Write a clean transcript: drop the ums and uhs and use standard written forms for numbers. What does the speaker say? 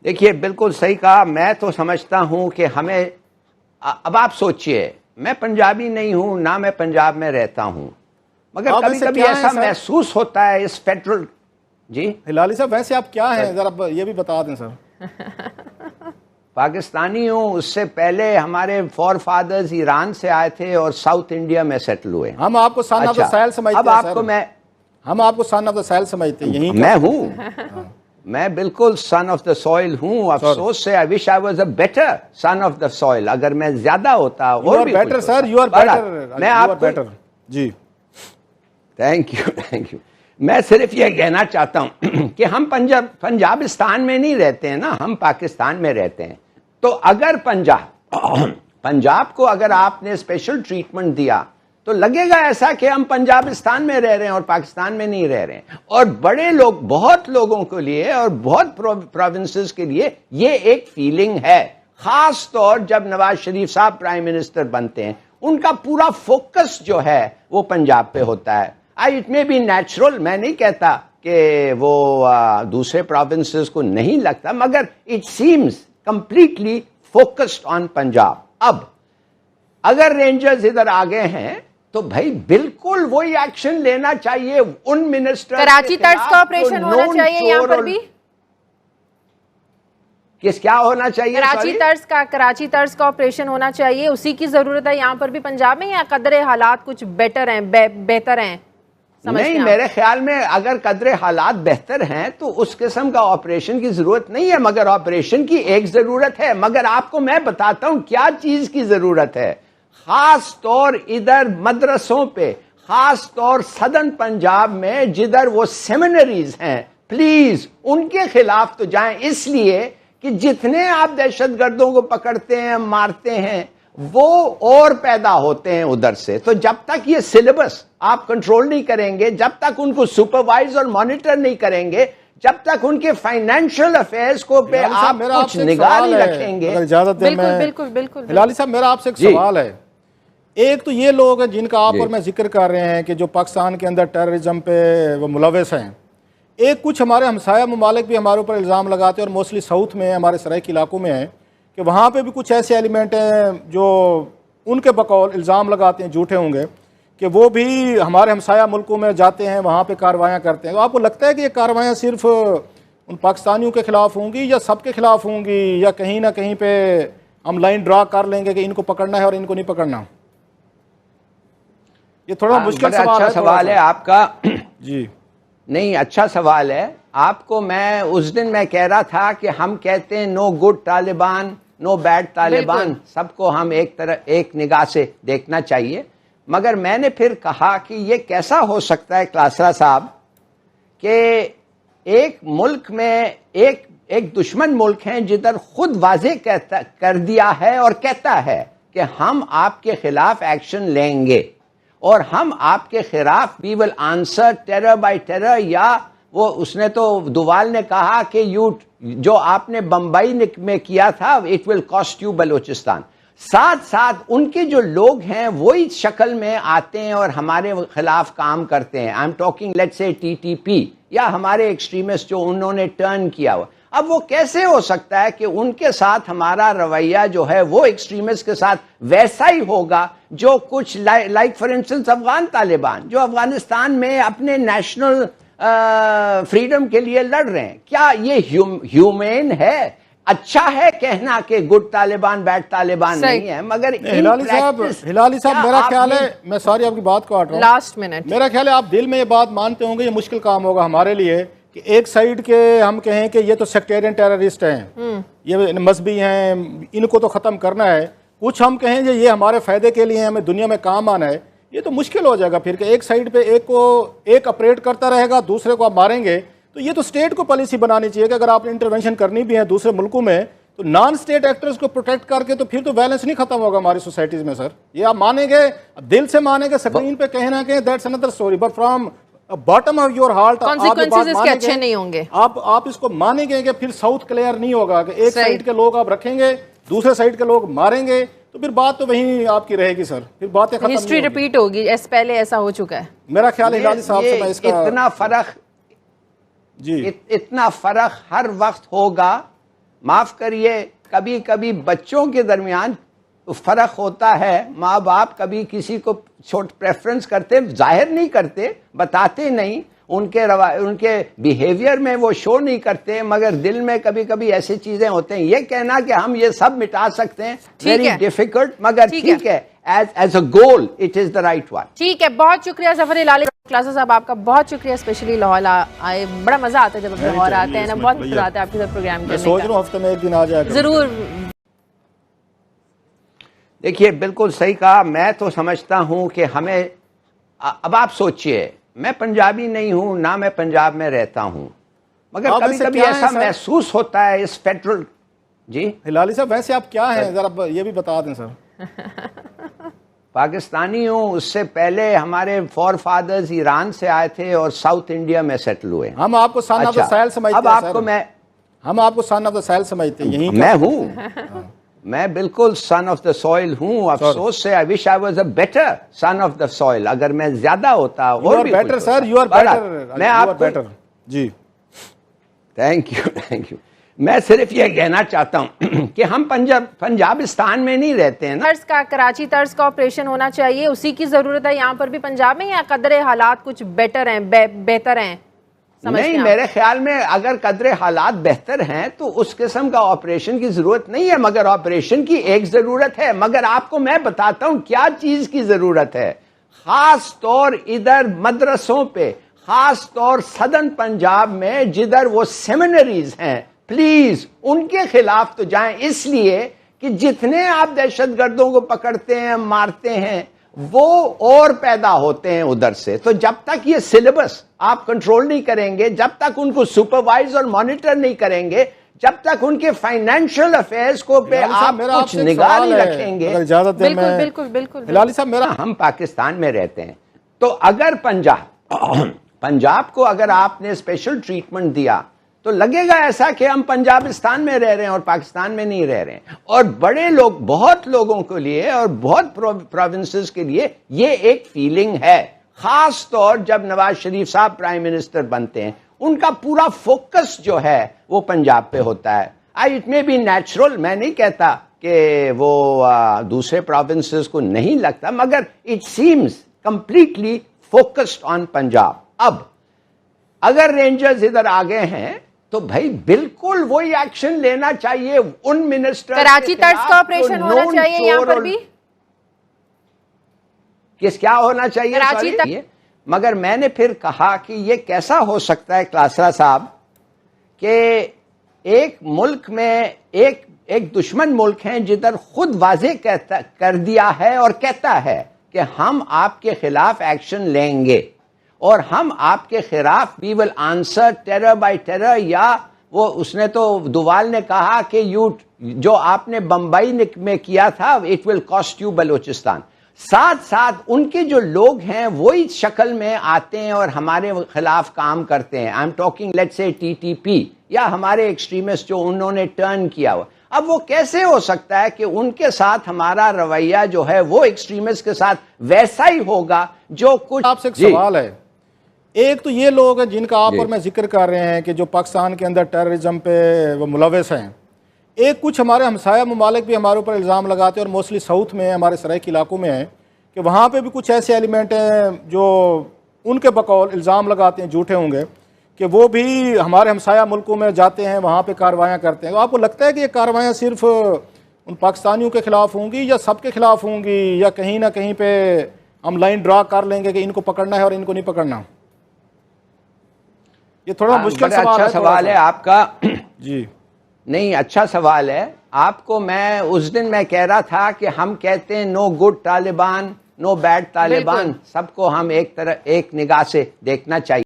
دیکھیے بالکل صحیح کہا. میں تو سمجھتا ہوں کہ ہمیں اب آپ سوچئے میں پنجابی نہیں ہوں نہ میں پنجاب میں رہتا ہوں مگر کبھی کبھی ایسا محسوس ہوتا ہے اس فیڈرل. جی ہلالی صاحب ویسے آپ کیا ہیں ذرا یہ بھی بتا دیں سر. پاکستانی ہوں. اس سے پہلے ہمارے فور فادرز ایران سے آئے تھے اور ساؤتھ انڈیا میں سیٹل ہوئے. ہم آپ کو سن آف دا ساحل سمجھتے ہیں. اب آپ کو ہم آپ کو سن آف دا ساحل سمجھتے ہیں. میں ہوں میں بالکل سن آف دا سوئل ہوں. افسوس سے I wish I was a better son of the soil. اگر میں زیادہ ہوتا اور بھی better sir. You are better. میں آپ کو جی تھینک یو. میں صرف یہ کہنا چاہتا ہوں کہ ہم پنجابستان میں نہیں رہتے ہیں نا, ہم پاکستان میں رہتے ہیں. تو اگر پنجاب کو اگر آپ نے اسپیشل ٹریٹمنٹ دیا تو لگے گا ایسا کہ ہم پنجابستان میں رہ رہے ہیں اور پاکستان میں نہیں رہ رہے ہیں. اور بڑے لوگ بہت لوگوں کے لیے اور بہت پروونسز کے لیے یہ ایک فیلنگ ہے. خاص طور جب نواز شریف صاحب پرائم منسٹر بنتے ہیں ان کا پورا فوکس جو ہے وہ پنجاب پہ ہوتا ہے. اٹ میں بی نیچرل. میں نہیں کہتا کہ وہ دوسرے پروونسز کو نہیں لگتا مگر it seems completely focused on Punjab. اب اگر رینجرز ادھر آگے ہیں تو بھائی بالکل وہی ایکشن لینا چاہیے. ان منسٹر کراچی طرز کا آپریشن ہونا چاہیے یہاں پر بھی. کیا ہونا چاہیے؟ کراچی طرز کا آپریشن ہونا چاہیے. اسی کی ضرورت ہے یہاں پر بھی پنجاب میں, یا قدرے حالات کچھ بیٹر ہیں بہتر ہیں؟ نہیں, میرے خیال میں اگر قدرے حالات بہتر ہیں تو اس قسم کا آپریشن کی ضرورت نہیں ہے. مگر آپریشن کی ایک ضرورت ہے. مگر آپ کو میں بتاتا ہوں کیا چیز کی ضرورت ہے. خاص طور ادھر مدرسوں پہ, خاص طور سدرن پنجاب میں جدھر وہ سیمینریز ہیں, پلیز ان کے خلاف تو جائیں. اس لیے کہ جتنے آپ دہشت گردوں کو پکڑتے ہیں مارتے ہیں وہ اور پیدا ہوتے ہیں ادھر سے. تو جب تک یہ سلیبس آپ کنٹرول نہیں کریں گے, جب تک ان کو سپروائز اور مانیٹر نہیں کریں گے, جب تک ان کے فائنینشیل افیئرز کو پہ آپ کچھ نگاہ نہیں رکھیں گے. بالکل. ہلالی صاحب میرا آپ سے ایک سوال ہے. ایک تو یہ لوگ ہیں جن کا آپ اور میں ذکر کر رہے ہیں کہ جو پاکستان کے اندر ٹیررزم پہ وہ ملوث ہیں. ایک کچھ ہمارے ہمسایہ ممالک بھی ہمارے اوپر الزام لگاتے ہیں اور موسٹلی ساؤتھ میں ہمارے سرائکی علاقوں میں ہیں کہ وہاں پہ بھی کچھ ایسے ایلیمنٹ ہیں جو ان کے بقول الزام لگاتے ہیں, جھوٹے ہوں گے, کہ وہ بھی ہمارے ہمسایہ ملکوں میں جاتے ہیں, وہاں پہ کارروائیاں کرتے ہیں. تو آپ کو لگتا ہے کہ یہ کارروائیاں صرف ان پاکستانیوں کے خلاف ہوں گی یا سب کے خلاف ہوں گی, یا کہیں نہ کہیں پہ ہم لائن ڈرا کر لیں گے کہ ان کو پکڑنا ہے اور ان کو نہیں پکڑنا؟ یہ تھوڑا مشکل سوال ہے آپ کا. جی نہیں, اچھا سوال ہے. آپ کو میں اس دن میں کہہ رہا تھا کہ ہم کہتے ہیں نو گڈ طالبان نو بیڈ طالبان, سب کو ہم ایک نگاہ سے دیکھنا چاہیے. مگر میں نے پھر کہا کہ یہ کیسا ہو سکتا ہے کلاسرا صاحب کہ ایک ملک میں ایک دشمن ملک ہیں جدھر خود واضح کر دیا ہے اور کہتا ہے کہ ہم آپ کے خلاف ایکشن لیں گے اور ہم آپ کے خلاف we will answer terror by terror. یا وہ اس نے تو دوال نے کہا کہ جو آپ نے بمبئی میں کیا تھا it will cost you Balochistan. ساتھ ساتھ ان کے جو لوگ ہیں وہی شکل میں آتے ہیں اور ہمارے خلاف کام کرتے ہیں. I am talking let's say T T P یا ہمارے ایکسٹریمسٹ جو انہوں نے ٹرن کیا ہوا. اب وہ کیسے ہو سکتا ہے کہ ان کے ساتھ ہمارا رویہ جو ہے وہ ایکسٹریمسٹ کے ساتھ ویسا ہی ہوگا جو کچھ like for instance Afghan Taliban جو افغانستان میں اپنے نیشنل فریڈم کے لیے لڑ رہے ہیں. کیا یہ ہیومین ہے؟ اچھا ہے کہنا کہ گڈ طالبان بیڈ طالبان نہیں ہے, مگر ہلالی صاحب میرا خیال ہے, میں سوری آپ کی بات کاٹ رہا ہوں, لاسٹ منٹ, میرا خیال ہے آپ دل میں یہ بات مانتے ہوں گے, یہ مشکل کام ہوگا ہمارے لیے کہ ایک سائیڈ کے ہم کہیں کہ یہ تو سیکٹیرین ٹیررسٹ ہیں, یہ مذہبی ہیں, ان کو تو ختم کرنا ہے. کچھ ہم کہیں کہ یہ ہمارے فائدے کے لیے ہمیں دنیا میں کام آنا ہے. یہ تو مشکل ہو جائے گا پھر کہ ایک سائیڈ پہ ایک اپریٹ کرتا رہے گا, دوسرے کو آپ ماریں گے. تو یہ تو اسٹیٹ کو پالیسی بنانی چاہیے کہ اگر آپ نے انٹرونشن کرنی بھی ہے دوسرے ملکوں میں تو نان اسٹیٹ ایکٹرز کو پروٹیکٹ کر کے, تو پھر تو وائلنس نہیں ختم ہوگا ہماری سوسائٹیز میں. سر یہ آپ مانیں گے, دل سے مانیں گے, سکرین پہ کہیں نہ کہیں that's another story, but from bottom of your heart اچھے نہیں ہوں گے. آپ اس کو مانیں گے کہ پھر ساؤتھ کلیئر نہیں ہوگا کہ ایک سائیڈ کے لوگ آپ رکھیں گے, دوسرے سائیڈ کے لوگ ماریں گے, تو پھر بات تو وہیں آپ کی رہے گی. سر پھر باتیں ختم, ہسٹری ریپیٹ ہوگی, پہلے ایسا ہو چکا ہے. میرا خیال ہے ہلالی صاحب سے میں اس کا اتنا فرق ہر وقت ہوگا معاف کریے کبھی کبھی بچوں کے درمیان فرق ہوتا ہے. ماں باپ کبھی کسی کو چھوٹ پریفرنس کرتے, ظاہر نہیں کرتے, بتاتے نہیں, ان کے بیہیویئر میں وہ شو نہیں کرتے, مگر دل میں کبھی کبھی ایسی چیزیں ہوتے ہیں. یہ کہنا کہ ہم یہ سب مٹا سکتے ہیں ویری ڈیفیکلٹ, مگر ٹھیک ہے as a goal it is the right one. ٹھیک ہے, بہت شکریہ ظفر ہلالی کلاسا صاحب, آپ کا بہت شکریہ. اسپیشلی لاہور آئے, بڑا مزہ آتا ہے جب آپ لاہور آتے ہیں نا, بہت مزہ آتا ہے آپ کے ساتھ پروگرام کرنے کا. سوچ رہا ہوں ہفتے میں ایک دن آ جائے. ضرور. دیکھیے بالکل صحیح کہا. میں تو سمجھتا ہوں کہ ہمیں, اب آپ سوچئے, میں پنجابی نہیں ہوں, نہ میں پنجاب میں رہتا ہوں, مگر کبھی کبھی ایسا محسوس ہوتا ہے اس فیڈرل. جی ہلالی صاحب ویسے آپ کیا ہیں, ذرا یہ بھی بتا دیں سر. پاکستانی ہوں, اس سے پہلے ہمارے فور فادرز ایران سے آئے تھے اور ساؤتھ انڈیا میں سیٹل ہوئے. ہم آپ کو سن آف دا ساحل سمجھتے ہیں. اب آپ کو ہم آپ کو سن آف دا ساحل سمجھتے ہیں. یہیں میں ہوں, میں بالکل سن آف دا سوئل ہوں. افسوس سے I wish I was a better son of the soil. اگر میں زیادہ ہوتا اور بھی better sir, you are better. میں آپ کو جی تھینک یو. میں صرف یہ کہنا چاہتا ہوں کہ ہم پنجابستان میں نہیں رہتے ہیں نا. طرز کا, کراچی طرز کا آپریشن ہونا چاہیے, اسی کی ضرورت ہے یہاں پر بھی پنجاب میں, یا قدرے حالات کچھ بیٹر ہیں, بہتر ہیں؟ نہیں, میرے خیال میں اگر قدرے حالات بہتر ہیں تو اس قسم کا آپریشن کی ضرورت نہیں ہے, مگر آپریشن کی ایک ضرورت ہے. مگر آپ کو میں بتاتا ہوں کیا چیز کی ضرورت ہے, خاص طور ادھر مدرسوں پہ, خاص طور سدرن پنجاب میں جدھر وہ سیمینریز ہیں, پلیز ان کے خلاف تو جائیں. اس لیے کہ جتنے آپ دہشت گردوں کو پکڑتے ہیں, مارتے ہیں, وہ اور پیدا ہوتے ہیں ادھر سے. تو جب تک یہ سلیبس آپ کنٹرول نہیں کریں گے, جب تک ان کو سپروائز اور مانیٹر نہیں کریں گے, جب تک ان کے فائنینشیل افیئرز کو پہ آپ کچھ نگاہ نہیں رکھیں گے. بالکل بالکل. ہلالی صاحب میرا, ہم پاکستان میں رہتے ہیں, تو اگر پنجاب کو اگر آپ نے اسپیشل ٹریٹمنٹ دیا تو لگے گا ایسا کہ ہم پنجابستان میں رہ رہے ہیں اور پاکستان میں نہیں رہ رہے ہیں. اور بڑے لوگ, بہت لوگوں کے لیے اور بہت پروونسز کے لیے یہ ایک فیلنگ ہے, خاص طور جب نواز شریف صاحب پرائم منسٹر بنتے ہیں, ان کا پورا فوکس جو ہے وہ پنجاب پہ ہوتا ہے. اٹ میں بی نیچرل, میں نہیں کہتا کہ وہ دوسرے پروونسز کو نہیں لگتا, مگر it seems completely focused on Punjab. اب اگر رینجرز ادھر آگے ہیں تو بھائی بالکل وہی ایکشن لینا چاہیے ان منسٹر. کراچی طرز کا آپریشن ہونا چاہیے یہاں پر بھی, کیا ہونا چاہیے. مگر میں نے پھر کہا کہ یہ کیسا ہو سکتا ہے کلاسرا صاحب کہ ایک ملک میں ایک دشمن ملک ہیں جدھر خود واضح کر دیا ہے اور کہتا ہے کہ ہم آپ کے خلاف ایکشن لیں گے اور ہم آپ کے خلاف we will answer terror by terror. یا وہ اس نے تو دوال نے کہا کہ جو آپ نے بمبئی میں کیا تھا it will cost you Balochistan. ساتھ ساتھ ان کے جو لوگ ہیں وہی شکل میں آتے ہیں اور ہمارے خلاف کام کرتے ہیں. I am talking let's say TTP یا ہمارے ایکسٹریمسٹ جو انہوں نے ٹرن کیا ہوا. اب وہ کیسے ہو سکتا ہے کہ ان کے ساتھ ہمارا رویہ جو ہے وہ ایکسٹریمسٹ کے ساتھ ویسا ہی ہوگا جو کچھ. آپ سے ایک سوال ہے, ایک تو یہ لوگ ہیں جن کا آپ اور میں ذکر کر رہے ہیں کہ جو پاکستان کے اندر ٹیررزم پہ وہ ملوث ہیں, ایک کچھ ہمارے ہمسایہ ممالک بھی ہمارے اوپر الزام لگاتے ہیں اور موسٹلی ساؤتھ میں ہمارے سرائکی علاقوں میں ہیں کہ وہاں پہ بھی کچھ ایسے ایلیمنٹ ہیں جو ان کے بقول الزام لگاتے ہیں, جھوٹے ہوں گے, کہ وہ بھی ہمارے ہمسایہ ملکوں میں جاتے ہیں, وہاں پہ کارروائیاں کرتے ہیں. آپ کو لگتا ہے کہ یہ کارروائیاں صرف ان پاکستانیوں کے خلاف ہوں گی یا سب کے خلاف ہوں گی, یا کہیں نہ کہیں پہ ہم لائن ڈرا کر لیں گے کہ ان کو پکڑنا ہے اور ان کو نہیں پکڑنا؟ یہ تھوڑا مشکل سوال ہے آپ کا. جی نہیں, اچھا سوال ہے آپ کو. میں اس دن میں کہہ رہا تھا کہ ہم کہتے ہیں نو گڈ طالبان, نو بیڈ طالبان, سب کو ہم ایک نگاہ سے دیکھنا چاہیے.